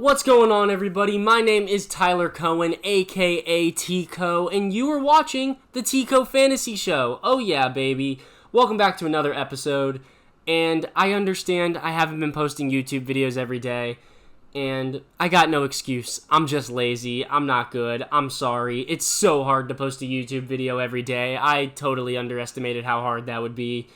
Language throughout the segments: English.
What's going on, everybody? My name is Tyler Cohen, aka TCO, and you are watching the TCO Fantasy Show. Oh yeah, baby. Welcome back to another episode, and I understand I haven't been posting YouTube videos every day, and I got no excuse. I'm just lazy. I'm not good. I'm sorry. It's so hard to post a YouTube video every day. I totally underestimated how hard that would be,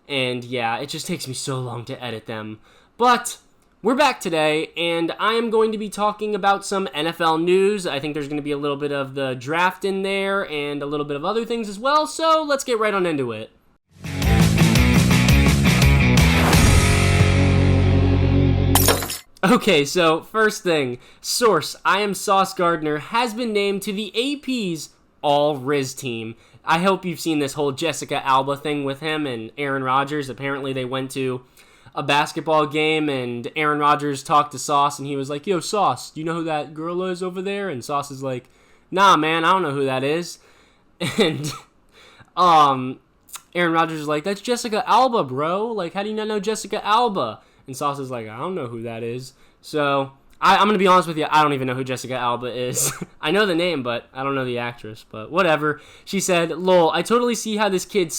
and yeah, it just takes me so long to edit them. But we're back today, and I am going to be talking about some NFL news. I think there's going to be a little bit of the draft in there and a little bit of other things as well, so let's get right on into it. Okay, so first thing, source, I am Sauce Gardner, has been named to the AP's All-Riz team. I hope you've seen this whole Jessica Alba thing with him and Aaron Rodgers. Apparently they went to a basketball game, and Aaron Rodgers talked to Sauce, and he was like, "Yo, Sauce, do you know who that girl is over there?" And Sauce is like, "Nah, man, I don't know who that is." And Aaron Rodgers is like, "That's Jessica Alba, bro. Like, how do you not know Jessica Alba?" And Sauce is like, "I don't know who that is." So I'm going to be honest with you, I don't even know who Jessica Alba is. I know the name, but I don't know the actress, but whatever. She said, "Lol, I totally see how this kid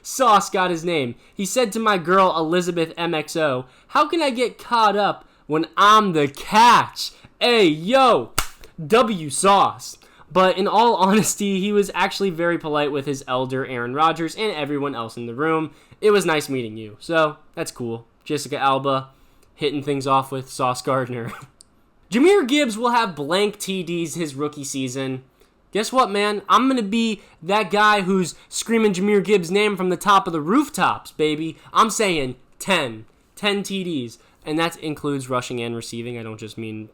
Sauce got his name. He said to my girl Elizabeth MXO, 'How can I get caught up when I'm the catch? Hey, yo, W Sauce.'" But in all honesty, he was actually very polite with his elder Aaron Rodgers and everyone else in the room. It was nice meeting you. So, that's cool. Jessica Alba hitting things off with Sauce Gardner. Jahmyr Gibbs will have blank TDs his rookie season. Guess what, man? I'm going to be that guy who's screaming Jahmyr Gibbs' name from the top of the rooftops, baby. I'm saying 10 TDs. And that includes rushing and receiving. I don't just mean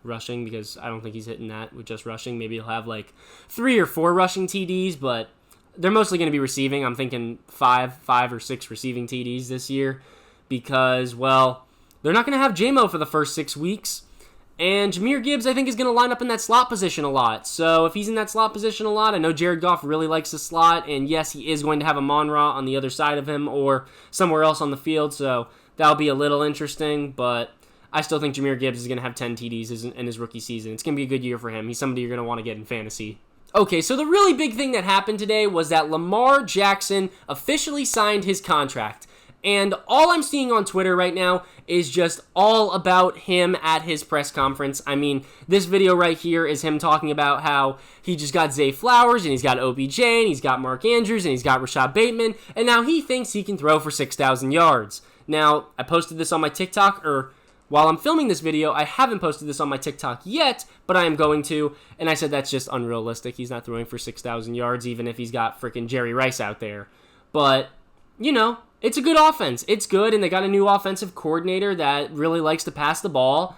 rushing, because I don't think he's hitting that with just rushing. Maybe he'll have like 3 or 4 rushing TDs, but they're mostly going to be receiving. I'm thinking 5 or 6 receiving TDs this year because, well, they're not going to have J-Mo for the first 6 weeks. And Jahmyr Gibbs, I think, is going to line up in that slot position a lot. So if he's in that slot position a lot, I know Jared Goff really likes the slot. And yes, he is going to have a Monra on the other side of him or somewhere else on the field. So that'll be a little interesting. But I still think Jahmyr Gibbs is going to have 10 TDs in his rookie season. It's going to be a good year for him. He's somebody you're going to want to get in fantasy. Okay, so the really big thing that happened today was that Lamar Jackson officially signed his contract. And all I'm seeing on Twitter right now is just all about him at his press conference. I mean, this video right here is him talking about how he just got Zay Flowers, and he's got OBJ, and he's got Mark Andrews, and he's got Rashad Bateman, and now he thinks he can throw for 6,000 yards. Now, I posted this on my TikTok, or while I'm filming this video, I haven't posted this on my TikTok yet, but I am going to, and I said that's just unrealistic. He's not throwing for 6,000 yards, even if he's got freaking Jerry Rice out there. But, you know, it's a good offense. It's good, and they got a new offensive coordinator that really likes to pass the ball,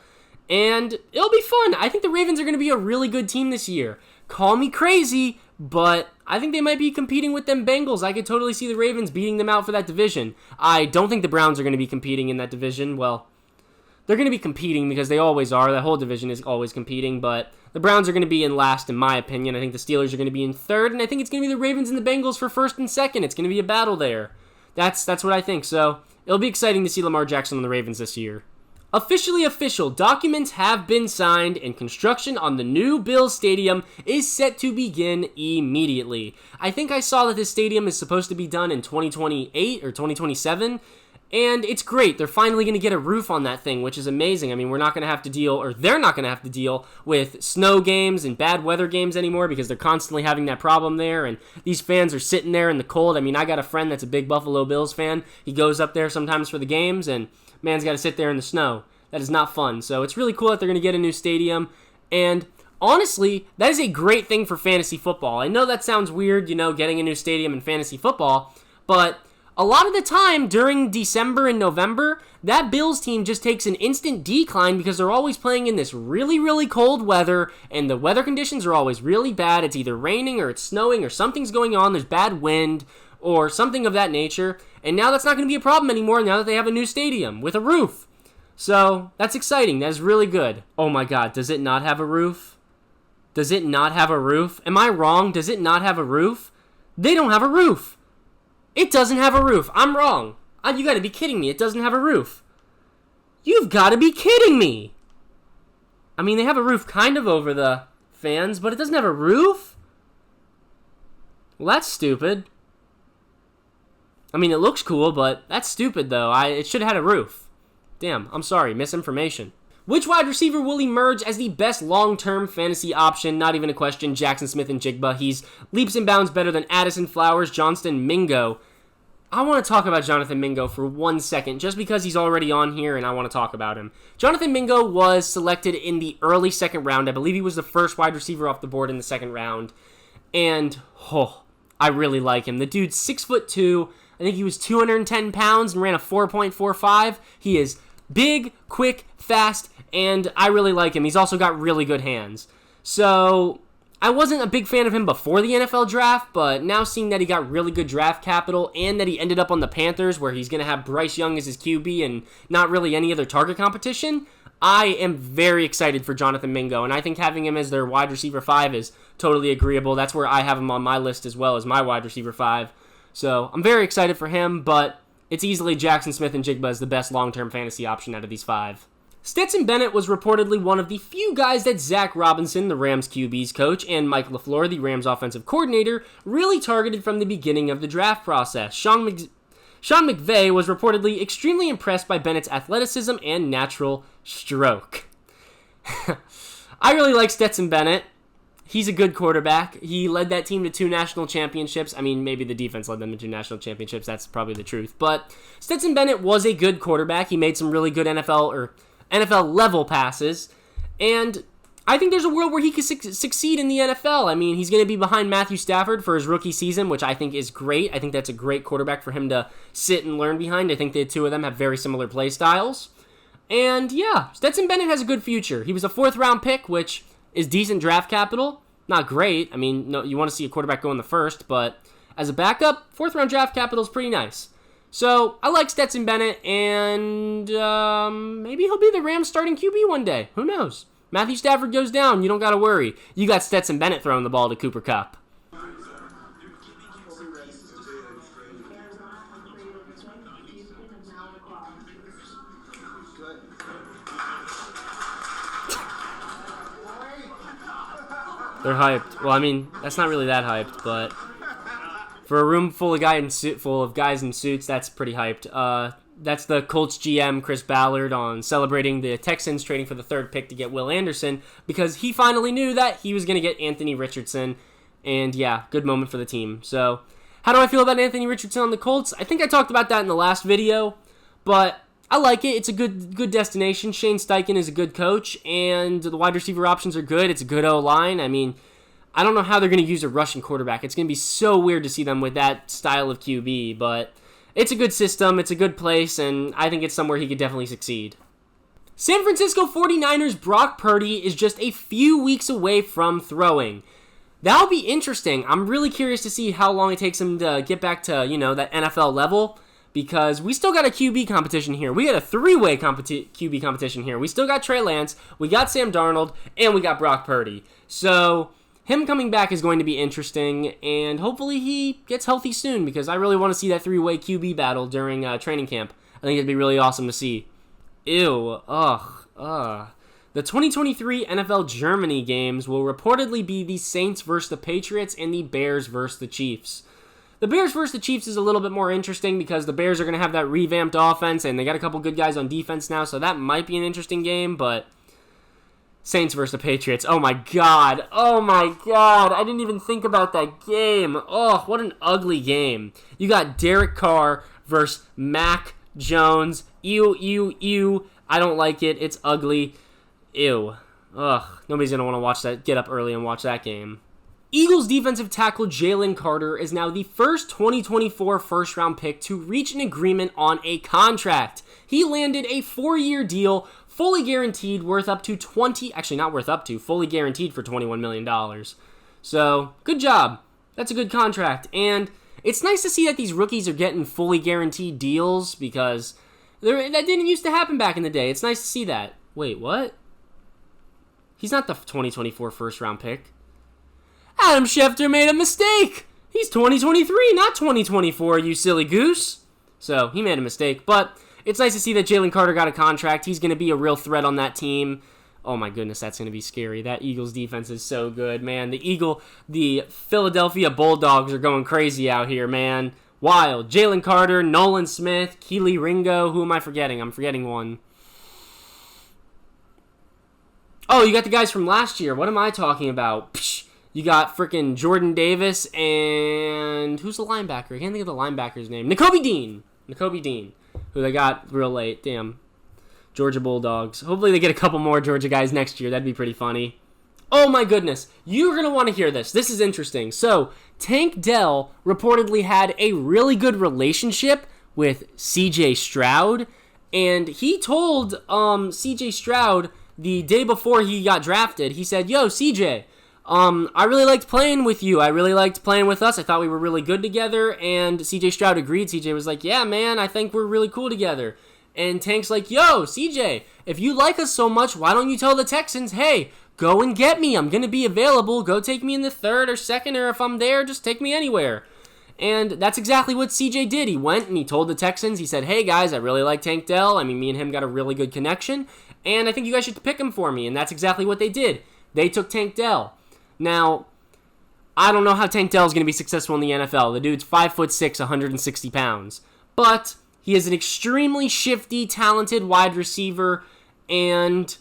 and it'll be fun. I think the Ravens are going to be a really good team this year. Call me crazy, but I think they might be competing with them Bengals. I could totally see the Ravens beating them out for that division. I don't think the Browns are going to be competing in that division. Well, they're going to be competing because they always are. That whole division is always competing, but the Browns are going to be in last, in my opinion. I think the Steelers are going to be in third, and I think it's going to be the Ravens and the Bengals for first and second. It's going to be a battle there. That's what I think. So it'll be exciting to see Lamar Jackson on the Ravens this year. Officially official, documents have been signed, and construction on the new Bills Stadium is set to begin immediately. I think I saw that this stadium is supposed to be done in 2028 or 2027. And it's great. They're finally going to get a roof on that thing, which is amazing. I mean, we're not going to have to deal, or they're not going to have to deal with snow games and bad weather games anymore because they're constantly having that problem there. And these fans are sitting there in the cold. I mean, I got a friend that's a big Buffalo Bills fan. He goes up there sometimes for the games, and man's got to sit there in the snow. That is not fun. So it's really cool that they're going to get a new stadium. And honestly, that is a great thing for fantasy football. I know that sounds weird, you know, getting a new stadium in fantasy football, but a lot of the time during December and November, that Bills team just takes an instant decline because they're always playing in this really, really cold weather, and the weather conditions are always really bad. It's either raining or it's snowing or something's going on. There's bad wind or something of that nature, and now that's not going to be a problem anymore now that they have a new stadium with a roof. So that's exciting. That is really good. Oh my God, does it not have a roof? Does it not have a roof? Am I wrong? Does it not have a roof? They don't have a roof. It doesn't have a roof. I'm wrong. You gotta be kidding me. It doesn't have a roof. You've got to be kidding me. I mean, they have a roof kind of over the fans, but it doesn't have a roof? Well, that's stupid. I mean, it looks cool, but that's stupid, though. It should have had a roof. Damn, I'm sorry, misinformation. Which wide receiver will emerge as the best long-term fantasy option? Not even a question. Jackson Smith-Njigba. He's leaps and bounds better than Addison, Flowers, Johnston, Mingo. I want to talk about Jonathan Mingo for 1 second, just because he's already on here and I want to talk about him. Jonathan Mingo was selected in the early second round. I believe he was the first wide receiver off the board in the second round. And, I really like him. The dude's 6'2". I think he was 210 pounds and ran a 4.45. He is big, quick, fast, and I really like him. He's also got really good hands. So, I wasn't a big fan of him before the NFL draft, but now seeing that he got really good draft capital and that he ended up on the Panthers where he's going to have Bryce Young as his QB and not really any other target competition, I am very excited for Jonathan Mingo, and I think having him as their wide receiver 5 is totally agreeable. That's where I have him on my list as well as my wide receiver 5. So I'm very excited for him, but it's easily Jackson Smith-Njigba as the best long-term fantasy option out of these 5. Stetson Bennett was reportedly one of the few guys that Zach Robinson, the Rams QB's coach, and Mike LaFleur, the Rams offensive coordinator, really targeted from the beginning of the draft process. Sean McVay was reportedly extremely impressed by Bennett's athleticism and natural stroke. I really like Stetson Bennett. He's a good quarterback. He led that team to 2 national championships. I mean, maybe the defense led them to 2 national championships. That's probably the truth. But Stetson Bennett was a good quarterback. He made some really good NFL level passes. And I think there's a world where he could succeed in the NFL. I mean, he's going to be behind Matthew Stafford for his rookie season, which I think is great. I think that's a great quarterback for him to sit and learn behind. I think the two of them have very similar play styles. And yeah, Stetson Bennett has a good future. He was a 4th-round pick, which is decent draft capital. Not great. I mean, no, you want to see a quarterback go in the first, but as a backup, 4th-round draft capital is pretty nice. So, I like Stetson Bennett, and maybe he'll be the Rams starting QB one day. Who knows? Matthew Stafford goes down, you don't got to worry. You got Stetson Bennett throwing the ball to Cooper Kupp. They're hyped. Well, I mean, that's not really that hyped, but for a room full of guys in suits, that's pretty hyped. That's the Colts GM, Chris Ballard, on celebrating the Texans trading for the 3rd pick to get Will Anderson because he finally knew that he was going to get Anthony Richardson. And yeah, good moment for the team. So, how do I feel about Anthony Richardson on the Colts? I think I talked about that in the last video, but I like it. It's a good destination. Shane Steichen is a good coach, and the wide receiver options are good. It's a good O-line. I mean, I don't know how they're going to use a rushing quarterback. It's going to be so weird to see them with that style of QB, but it's a good system. It's a good place, and I think it's somewhere he could definitely succeed. San Francisco 49ers Brock Purdy is just a few weeks away from throwing. That'll be interesting. I'm really curious to see how long it takes him to get back to, that NFL level. Because we still got a QB competition here. We got a 3-way QB competition here. We still got Trey Lance, we got Sam Darnold, and we got Brock Purdy. So, him coming back is going to be interesting, and hopefully he gets healthy soon, because I really want to see that 3-way QB battle during training camp. I think it'd be really awesome to see. Ew. The 2023 NFL Germany games will reportedly be the Saints versus the Patriots and the Bears versus the Chiefs. The Bears versus the Chiefs is a little bit more interesting because the Bears are going to have that revamped offense, and they got a couple good guys on defense now, so that might be an interesting game, but Saints versus the Patriots. Oh my god. I didn't even think about that game. Oh, what an ugly game. You got Derek Carr versus Mac Jones. Ew. I don't like it. It's ugly. Ew. Ugh. Nobody's going to want to watch that. Get up early and watch that game. Eagles defensive tackle Jalen Carter is now the first 2024 first-round pick to reach an agreement on a contract. He landed a 4-year deal, fully guaranteed, fully guaranteed for $21 million. So, good job. That's a good contract. And it's nice to see that these rookies are getting fully guaranteed deals because that didn't used to happen back in the day. It's nice to see that. Wait, what? He's not the 2024 first-round pick. Adam Schefter made a mistake. He's 2023, not 2024, you silly goose. So, he made a mistake, but it's nice to see that Jalen Carter got a contract. He's going to be a real threat on that team. Oh my goodness, that's going to be scary. That Eagles defense is so good, man. The Philadelphia Bulldogs are going crazy out here, man. Wild. Jalen Carter, Nolan Smith, Keely Ringo. Who am I forgetting? I'm forgetting one. Oh, you got the guys from last year. What am I talking about? Psh, you got freaking Jordan Davis and who's the linebacker? I can't think of the linebacker's name. Nakobe Dean, who they got real late. Damn. Georgia Bulldogs. Hopefully they get a couple more Georgia guys next year. That'd be pretty funny. Oh my goodness. You're going to want to hear this. This is interesting. So, Tank Dell reportedly had a really good relationship with CJ Stroud. And he told CJ Stroud the day before he got drafted, he said, "Yo, CJ, I really liked playing with you. I really liked playing with us. I thought we were really good together." And CJ Stroud agreed. CJ was like, "Yeah, man, I think we're really cool together." And Tank's like, "Yo, CJ, if you like us so much, why don't you tell the Texans, hey, go and get me. I'm going to be available. Go take me in the third or second, or if I'm there, just take me anywhere." And that's exactly what CJ did. He went and he told the Texans, he said, "Hey, guys, I really like Tank Dell. I mean, me and him got a really good connection, and I think you guys should pick him for me." And that's exactly what they did. They took Tank Dell. Now, I don't know how Tank Dell is going to be successful in the NFL. The dude's 5'6", 160 pounds. But he is an extremely shifty, talented wide receiver, and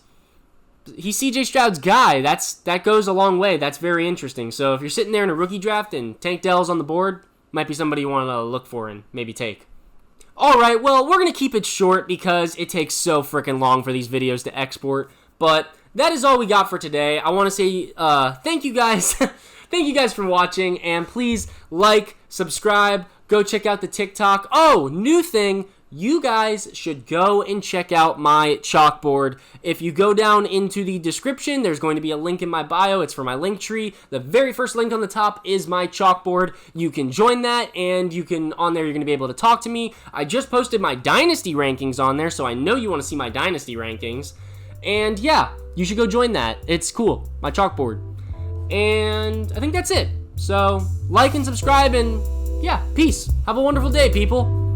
he's CJ Stroud's guy. That goes a long way. That's very interesting. So if you're sitting there in a rookie draft and Tank Dell's on the board, might be somebody you want to look for and maybe take. All right, well, we're going to keep it short because it takes so freaking long for these videos to export. But that is all we got for today. I want to say thank you guys. Thank you guys for watching, and please like, subscribe, go check out the TikTok. Oh, new thing. You guys should go and check out my chalkboard. If you go down into the description, there's going to be a link in my bio. It's for my link tree. The very first link on the top is my chalkboard. You can join that, and on there you're going to be able to talk to me. I just posted my Dynasty rankings on there, so I know you want to see my Dynasty rankings. And yeah, you should go join that. It's cool. My chalkboard. And I think that's it. So, like and subscribe, and yeah, peace. Have a wonderful day, people.